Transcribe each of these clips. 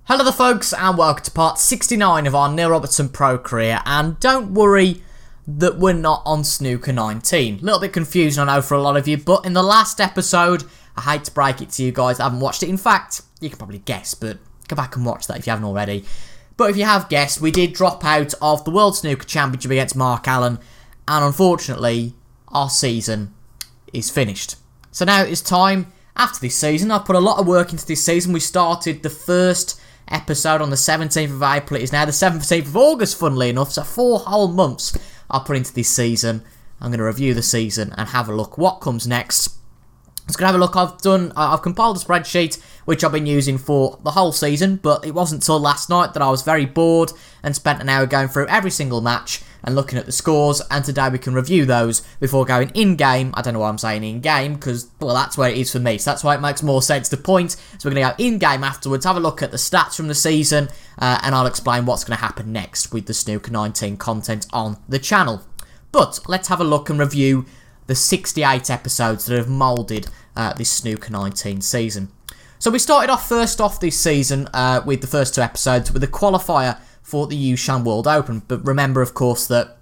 Hello there folks and welcome to part 69 of our Neil Robertson pro career, and don't worry that we're not on Snooker 19. A little bit confusing I know for a lot of you, but in the last episode, I hate to break it to you guys, I haven't watched it. In fact, you can probably guess, but go back and watch that if you haven't already. But if you have guessed, we did drop out of the World Snooker Championship against Mark Allen, and unfortunately, our season is finished. So now it's time, after this season, I've put a lot of work into this season. We started the first episode on the 17th of April. It is now the 17th of August, funnily enough, so 4 whole months I put into this season. I'm going to review the season and have a look what comes next. Let's go have a look. I've compiled a spreadsheet which I've been using for the whole season, but it wasn't till last night that I was very bored and spent an hour going through every single match and looking at the scores, and today we can review those before going in-game. I don't know why I'm saying in-game, because, well, that's where it is for me, so that's why it makes more sense to point. So we're going to go in-game afterwards, have a look at the stats from the season, and I'll explain what's going to happen next with the Snooker 19 content on the channel. But let's have a look and review the 68 episodes that have moulded this Snooker 19 season. So we started off first off this season with the first 2 episodes with a qualifier for the Yushan World Open. But remember, of course, that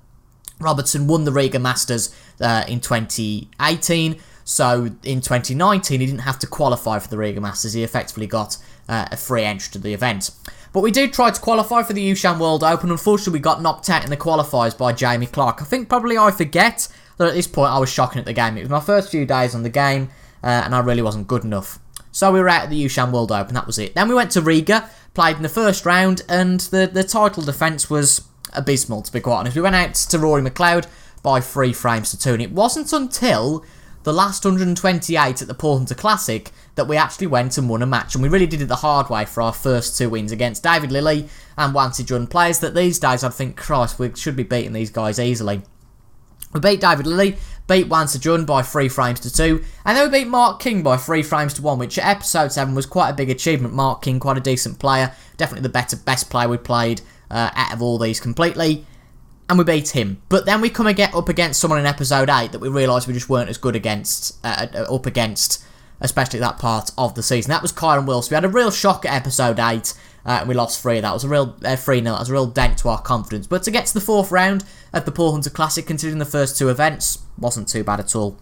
Robertson won the Riga Masters in 2018. So in 2019, he didn't have to qualify for the Riga Masters. He effectively got a free entry to the event. But we did try to qualify for the Yushan World Open. Unfortunately, we got knocked out in the qualifiers by Jamie Clark. I think probably I forget that at this point I was shocking at the game. It was my first few days on the game, and I really wasn't good enough. So we were out at the Yushan World Open, that was it. Then we went to Riga, played in the first round, and the title defence was abysmal, to be quite honest. We went out to Rory McLeod by 3 frames to 2, and it wasn't until the last 128 at the Paul Hunter Classic that we actually went and won a match, and we really did it the hard way for our first 2 wins against David Lilley and Wansi Jun, players that these days I'd think, Christ, we should be beating these guys easily. We beat David Lilley, beat Wansi Jun by 3 frames to 2, and then we beat Mark King by 3 frames to 1, which at episode 7 was quite a big achievement. Mark King, quite a decent player, definitely the best player we played out of all these completely, and we beat him. But then we come and get up against someone in episode 8 that we realised we just weren't as good up against, especially that part of the season. That was Kyron Wilson. We had a real shock at episode 8, and we lost 3. That was a real 3-0. That was a real dent to our confidence. But to get to the 4th round of the Paul Hunter Classic, considering the first 2 events, wasn't too bad at all.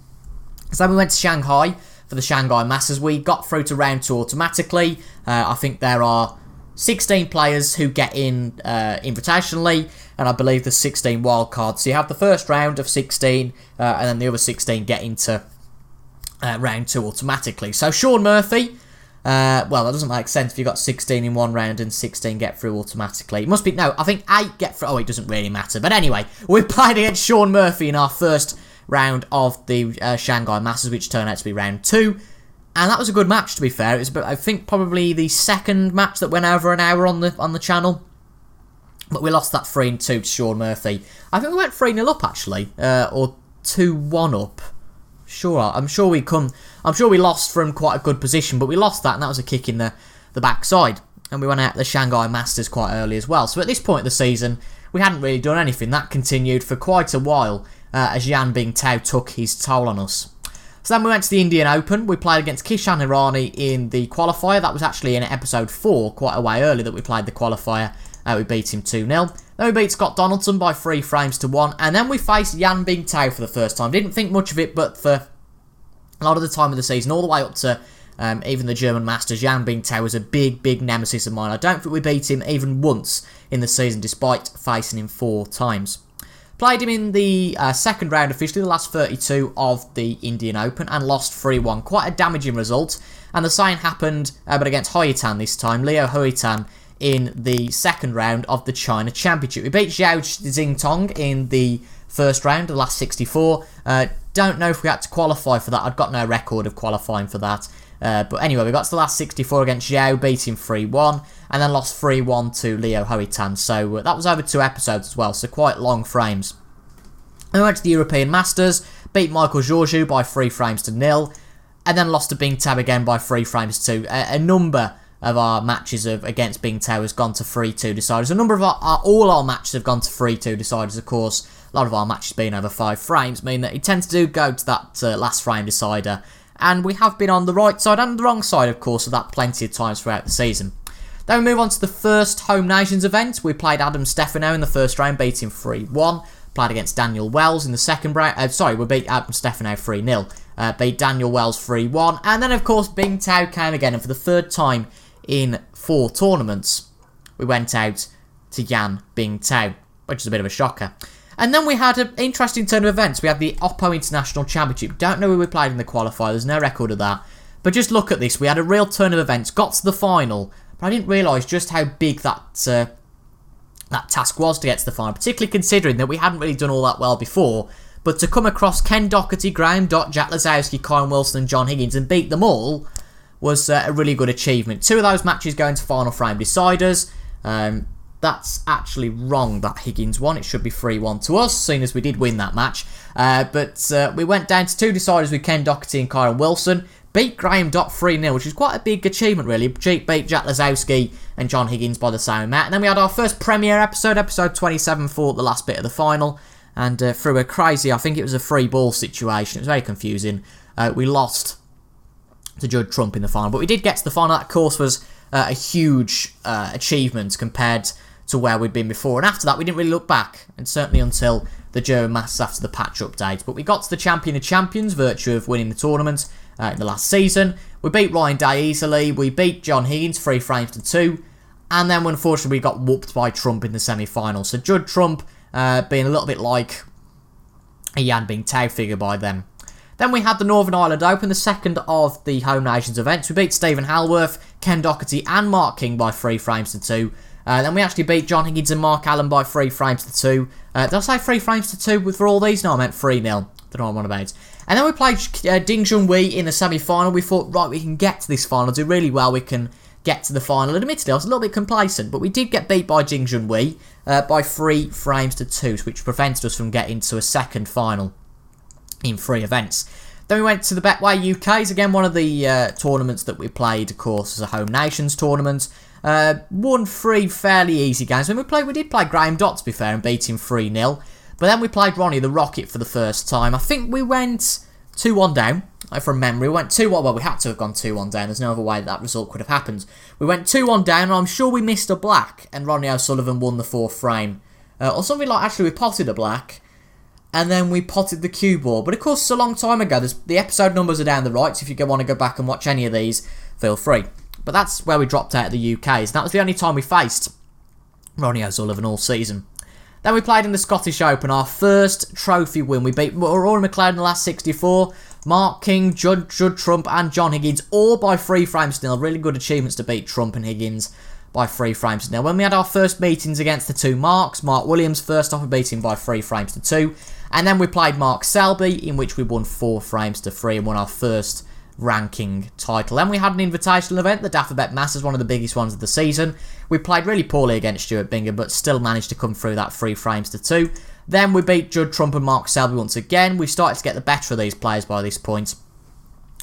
So then we went to Shanghai for the Shanghai Masters. We got through to round 2 automatically. I think there are 16 players who get in invitationally, and I believe there's 16 wildcards. So you have the first round of 16, and then the other 16 get into round 2 automatically. So Sean Murphy, well, that doesn't make sense if you've got 16 in one round and 16 get through automatically. It must be, no, I think 8 get through. Oh, it doesn't really matter. But anyway, we played against Sean Murphy in our first round of the Shanghai Masters, which turned out to be round 2. And that was a good match, to be fair. It was, I think, probably the second match that went over an hour on the channel. But we lost that 3-2 to Sean Murphy. I think we went 3-0 up, actually. Or 2-1 up. I'm sure we lost from quite a good position, but we lost that, and that was a kick in the backside. And we went out the Shanghai Masters quite early as well. So at this point of the season, we hadn't really done anything. That continued for quite a while as Yan Bingtao took his toll on us. So then we went to the Indian Open. We played against Kishan Hirani in the qualifier. That was actually in episode 4, quite a way early that we played the qualifier. We beat him 2-0. Then we beat Scott Donaldson by 3 frames to 1. And then we faced Yan Bingtao for the first time. Didn't think much of it, but for a lot of the time of the season, all the way up to even the German Masters, Yan Bingtao was a big nemesis of mine. I don't think we beat him even once in the season, despite facing him 4 times. Played him in the second round officially, the last 32 of the Indian Open, and lost 3-1. Quite a damaging result. And the same happened, but against Huitan this time, Leo Huitan, in the second round of the China Championship. We beat Xiao Xingtong in the first round, the last 64. Don't know if we had to qualify for that. I've got no record of qualifying for that. But anyway, we got to the last 64 against Xiao, beat him 3-1, and then lost 3-1 to Leo Huitan. So that was over 2 episodes as well, so quite long frames. And we went to the European Masters, beat Michael Georgiou by 3 frames to 0, and then lost to Bingtao again by 3 frames to 2. A number of our matches against Bingtao has gone to 3-2 deciders. A number of all our matches have gone to 3-2 deciders, of course. A lot of our matches being over 5 frames mean that it tends to go to that last frame decider. And we have been on the right side and the wrong side, of course, of that plenty of times throughout the season. Then we move on to the first Home Nations event. We played Adam Stefano in the first round, beat him 3-1. Played against Daniel Wells in the second round. We beat Adam Stefano 3-0. Beat Daniel Wells 3-1. And then, of course, Bing Tao came again. And for the third time in 4 tournaments, we went out to Yan Bing Tao, which is a bit of a shocker. And then we had an interesting turn of events. We had the Oppo International Championship. Don't know who we played in the qualifier. There's no record of that. But just look at this. We had a real turn of events. Got to the final. But I didn't realise just how big that task was to get to the final, particularly considering that we hadn't really done all that well before. But to come across Ken Doherty, Graham Dott, Jack Lazowski, Kyle Wilson and John Higgins and beat them all was a really good achievement. 2 of those matches going to final frame deciders. That's actually wrong, that Higgins one. It should be 3-1 to us, seeing as we did win that match. But we went down to 2 deciders with Ken Doherty and Kyle Wilson. Beat Graham Dott 3-0, which is quite a big achievement, really. Beat Jack Lazowski and John Higgins by the same amount. And then we had our first premiere episode 27, for the last bit of the final. And through a crazy, I think it was a free ball situation. It was very confusing. We lost to Judd Trump in the final. But we did get to the final. That, of course, was a huge achievement compared to where we'd been before. And after that, we didn't really look back. And certainly until the German Masters after the patch update. But we got to the Champion of Champions, virtue of winning the tournament in the last season. We beat Ryan Day easily. We beat John Higgins 3 frames to 2. And then, unfortunately, we got whooped by Trump in the semi-final. So Judd Trump being a little bit like a Yan Bing Tao figure by them. Then we had the Northern Ireland Open, the second of the Home Nations events. We beat Stephen Halworth, Ken Doherty and Mark King by 3 frames to 2. Then we actually beat John Higgins and Mark Allen by 3 frames to 2. Did I say 3 frames to 2 for all these? No, I meant 3-0. Don't know what I'm on about. And then we played Ding Junhui in the semi-final. We thought, right, we can get to this final, do really well, we can get to the final. And admittedly, I was a little bit complacent, but we did get beat by Ding Junhui by 3 frames to 2, which prevented us from getting to a second final in 3 events. Then we went to the Betway UK's, again, one of the tournaments that we played, of course, as a Home Nations tournament. Won 3 fairly easy games. When we did play Graham Dott, to be fair, and beat him 3-0. But then we played Ronnie the Rocket for the first time. I think we went 2-1 down, from memory. We went 2-1, well, we had to have gone 2-1 down. There's no other way that result could have happened. We went 2-1 down, and I'm sure we missed a black, and Ronnie O'Sullivan won the 4th frame. Or something like, actually, we potted a black, and then we potted the cue ball. But of course, it's a long time ago. The episode numbers are down the right, so if you want to go back and watch any of these, feel free. But that's where we dropped out of the UK's. That was the only time we faced Ronnie O'Sullivan all season. Then we played in the Scottish Open, our first trophy win. We beat Rory McLeod in the last 64, Mark King, Judd Trump and John Higgins, all by 3 frames to 0. Really good achievements to beat Trump and Higgins by 3 frames to 0. When we had our first meetings against the 2 Marks, Mark Williams first off, we beat him by 3 frames to 2. And then we played Mark Selby, in which we won 4 frames to 3 and won our first ranking title. Then we had an invitational event, the Dafabet Masters, one of the biggest ones of the season. We played really poorly against Stuart Bingham, but still managed to come through that 3 frames to 2. Then we beat Judd Trump and Mark Selby once again. We started to get the better of these players by this point,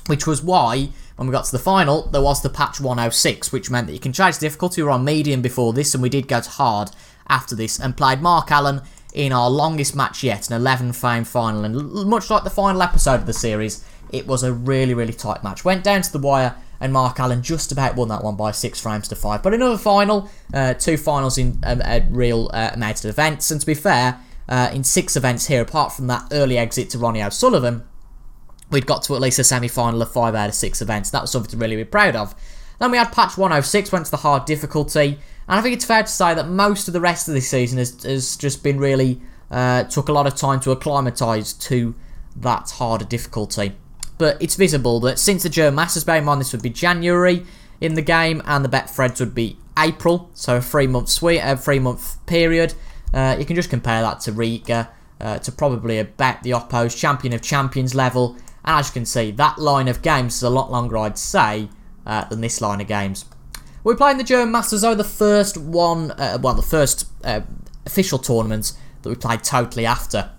which was why, when we got to the final, there was the patch 106, which meant that you can change the difficulty. We were on medium before this, and we did go to hard after this, and played Mark Allen in our longest match yet, an 11-frame final. And much like the final episode of the series, it was a really, really tight match. Went down to the wire, and Mark Allen just about won that one by 6 frames to 5. But another final, 2 finals in a real amount of events. And to be fair, in 6 events here, apart from that early exit to Ronnie O'Sullivan, we'd got to at least a semi-final of 5 out of 6 events. That was something to really be proud of. Then we had patch 106, went to the hard difficulty. And I think it's fair to say that most of the rest of this season has just been really, took a lot of time to acclimatise to that harder difficulty. But it's visible that since the German Masters, bear in mind this would be January in the game, and the Betfreds would be April, so a 3-month period. You can just compare that to Riga, to probably about the Oppo's Champion of Champions level. And as you can see, that line of games is a lot longer, I'd say, than this line of games. We're playing the German Masters, though, the first one, the first official tournament that we played totally after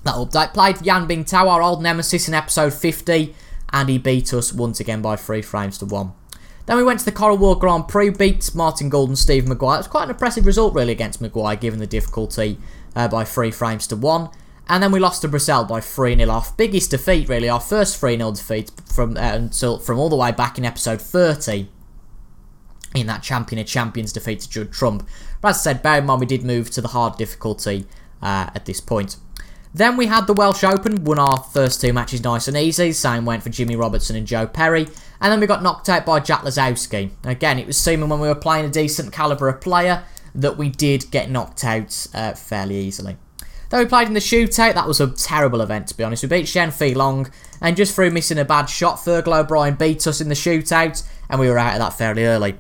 that update. Played Yan Bing Tao, our old nemesis, in episode 50, and he beat us once again by 3 frames to 1. Then we went to the Coral World Grand Prix, beat Martin Gould and Steve Maguire. It was quite an impressive result, really, against Maguire, given the difficulty, by 3 frames to 1. And then we lost to Brazil by 3-0 off. Biggest defeat, really, our first 3-0 defeat from all the way back in episode 30. in that Champion of Champions defeat to Judd Trump. But as I said, bear in mind we did move to the hard difficulty at this point. Then we had the Welsh Open, won our first 2 matches nice and easy. Same went for Jimmy Robertson and Joe Perry. And then we got knocked out by Jack Lazowski. Again, it was seeming when we were playing a decent calibre of player that we did get knocked out fairly easily. Then we played in the shootout. That was a terrible event, to be honest. We beat Shen Fei Long, and just through missing a bad shot, Fergal O'Brien beat us in the shootout, and we were out of that fairly early.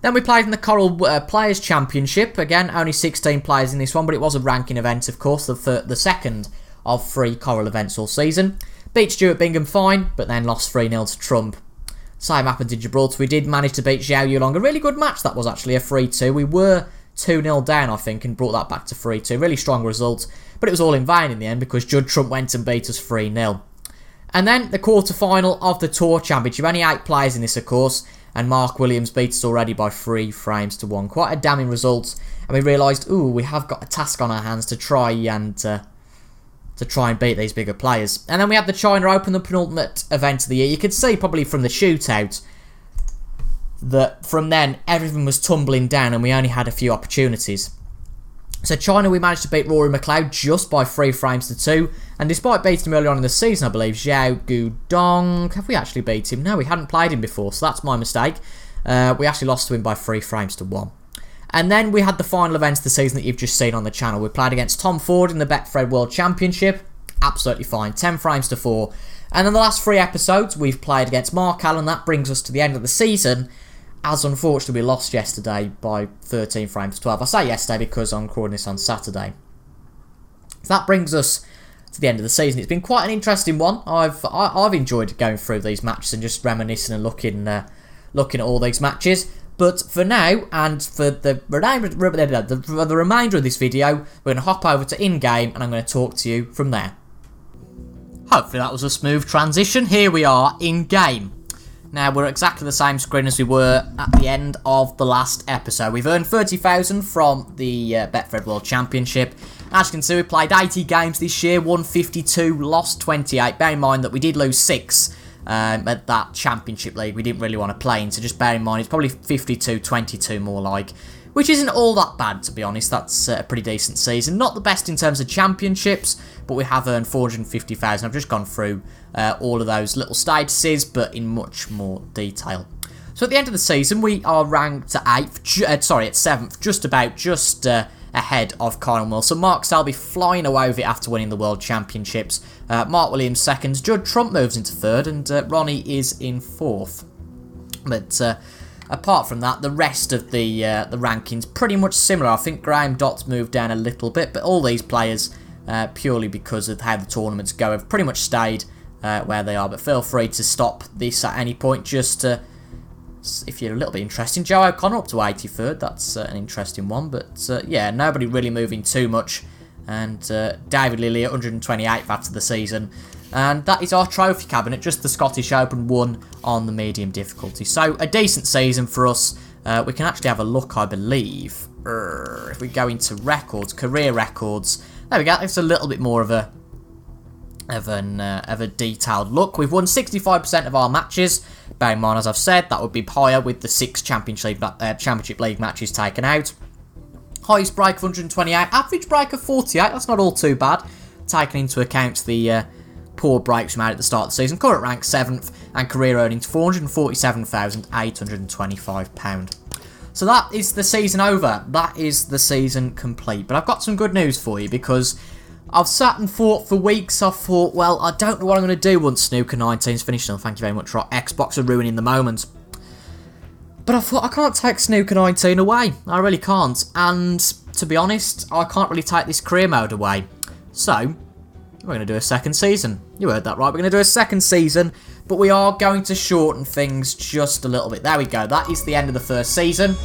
Then we played in the Coral Players Championship. Again, only 16 players in this one, but it was a ranking event, of course, the second of 3 Coral events all season. Beat Stuart Bingham fine, but then lost 3-0 to Trump. Same happened in Gibraltar. We did manage to beat Xiao Yulong. A really good match that was, actually, a 3-2. We were 2-0 down, I think, and brought that back to 3-2. Really strong result, but it was all in vain in the end because Judd Trump went and beat us 3-0. And then the quarter-final of the Tour Championship. Only 8 players in this, of course, and Mark Williams beat us already by 3 frames to 1. Quite a damning result, and we realised, ooh, we have got a task on our hands to try and beat these bigger players. And then we had the China Open, the penultimate event of the year. You could see probably from the shootout that from then everything was tumbling down and we only had a few opportunities. So China, we managed to beat Rory McLeod just by 3 frames to 2, and despite beating him earlier on in the season, I believe, Xiao Gudong, have we actually beat him? No, we hadn't played him before, so that's my mistake. We actually lost to him by 3 frames to 1. And then we had the final events of the season that you've just seen on the channel. We played against Tom Ford in the Betfred World Championship, absolutely fine, 10 frames to 4. And then the last 3 episodes, we've played against Mark Allen. That brings us to the end of the season, as unfortunately we lost yesterday by 13 frames to 12. I say yesterday because I'm recording this on Saturday. So that brings us to the end of the season. It's been quite an interesting one. I've enjoyed going through these matches and just reminiscing and looking at all these matches. But for now, and for the remainder of this video, we're going to hop over to in-game and I'm going to talk to you from there. Hopefully that was a smooth transition. Here we are in-game. Now, we're exactly the same screen as we were at the end of the last episode. We've earned 30,000 from the Betfred World Championship. As you can see, we played 80 games this year, won 52, lost 28. Bear in mind that we did lose 6 at that Championship League we didn't really want to play in, so just bear in mind it's probably 52-22 more like, which isn't all that bad, to be honest. That's a pretty decent season. Not the best in terms of championships, but we have earned 450,000. I've just gone through all of those little statuses, but in much more detail. So at the end of the season, we are ranked at 7th, just ahead of Kyle Wilson. Mark Selby flying away with it after winning the World Championships. Mark Williams 2nd, Judd Trump moves into 3rd, and Ronnie is in 4th. But apart from that, the rest of the rankings pretty much similar. I think Graham Dott's moved down a little bit, but all these players, purely because of how the tournaments go, have pretty much stayed where they are. But feel free to stop this at any point, just if you're a little bit interested. Joe O'Connor up to 83rd, that's an interesting one. But yeah, nobody really moving too much. And David Lilly at 128th after the season. And that is our trophy cabinet, just the Scottish Open won on the medium difficulty. So a decent season for us. We can actually have a look, I believe. If we go into records, career records, there we go. It's a little bit more of a detailed look. We've won 65% of our matches. Bear in mind, as I've said, that would be higher with the 6 Championship League matches taken out. Highest break of 128, average break of 48. That's not all too bad, taking into account the poor breaks we made at the start of the season. Current rank 7th, and career earnings £447,825. So that is the season over. That is the season complete. But I've got some good news for you, because I've sat and thought for weeks. I thought, well, I don't know what I'm going to do once Snooker 19's finished. And thank you very much for Xbox for ruining the moment. But I thought, I can't take Snooker 19 away. I really can't. And to be honest, I can't really take this career mode away. So we're going to do a second season. You heard that right. We're going to do a second season, but we are going to shorten things just a little bit. There we go. That is the end of the first season.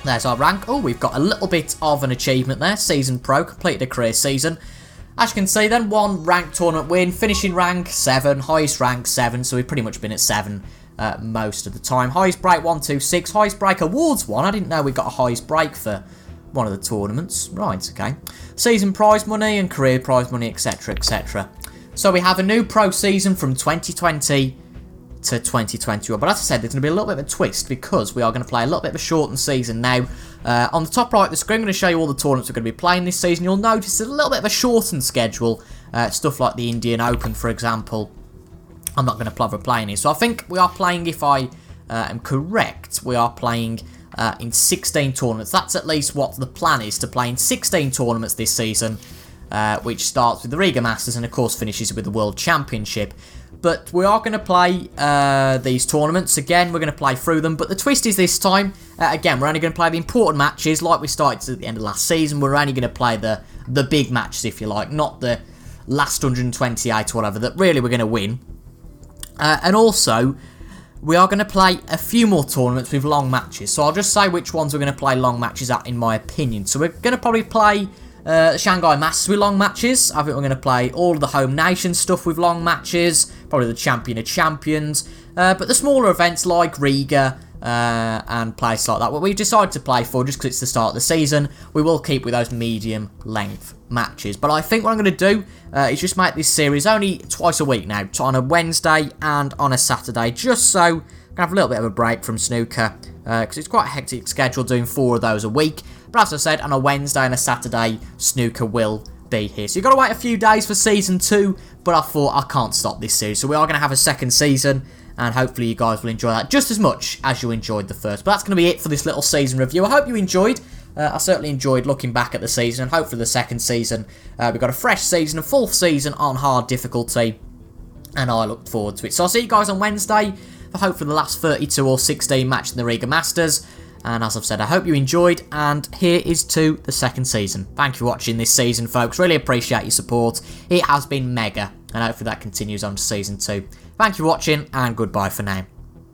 There's our rank. Oh, we've got a little bit of an achievement there. Season Pro, completed a career season. As you can see then, 1 ranked tournament win, finishing rank 7, highest rank 7, so we've pretty much been at 7 most of the time. Highest break 126, highest break awards 1. I didn't know we got a highest break for one of the tournaments. Right, okay. Season prize money and career prize money, etc, etc. So we have a new pro season from 2020 to 2021. But as I said, there's going to be a little bit of a twist because we are going to play a little bit of a shortened season now. On the top right of the screen, I'm going to show you all the tournaments we're going to be playing this season. You'll notice there's a little bit of a shortened schedule. Stuff like the Indian Open, for example, I'm not going to bother playing here. So I think we are playing, if I am correct, we are playing in 16 tournaments. That's at least what the plan is, to play in 16 tournaments this season, which starts with the Riga Masters and of course finishes with the World Championship. But we are going to play these tournaments. Again, we're going to play through them. But the twist is this time, again, we're only going to play the important matches like we started at the end of last season. We're only going to play the big matches, if you like, not the last 128 or whatever that really we're going to win. And also, we are going to play a few more tournaments with long matches. So I'll just say which ones we're going to play long matches at, in my opinion. So we're going to probably play the Shanghai Masters with long matches. I think we're going to play all of the home nation stuff with long matches. Probably the Champion of Champions. But the smaller events like Riga and places like that, what we've decided to play for, just because it's the start of the season, we will keep with those medium length matches. But I think what I'm going to do is just make this series only twice a week now, on a Wednesday and on a Saturday, just so I can have a little bit of a break from snooker, because it's quite a hectic schedule doing 4 of those a week. But as I said, on a Wednesday and a Saturday, snooker will be here. So you've got to wait a few days for Season 2, but I thought I can't stop this series. So we are going to have a second season, and hopefully you guys will enjoy that just as much as you enjoyed the first. But that's going to be it for this little season review. I hope you enjoyed. I certainly enjoyed looking back at the season, and hopefully the second season, we've got a fresh season, a full season on hard difficulty, and I look forward to it. So I'll see you guys on Wednesday for hopefully the last 32 or 16 match in the Riga Masters. And as I've said, I hope you enjoyed, and here is to the second season. Thank you for watching this season, folks. Really appreciate your support. It has been mega, and hopefully that continues on to Season 2. Thank you for watching, and goodbye for now.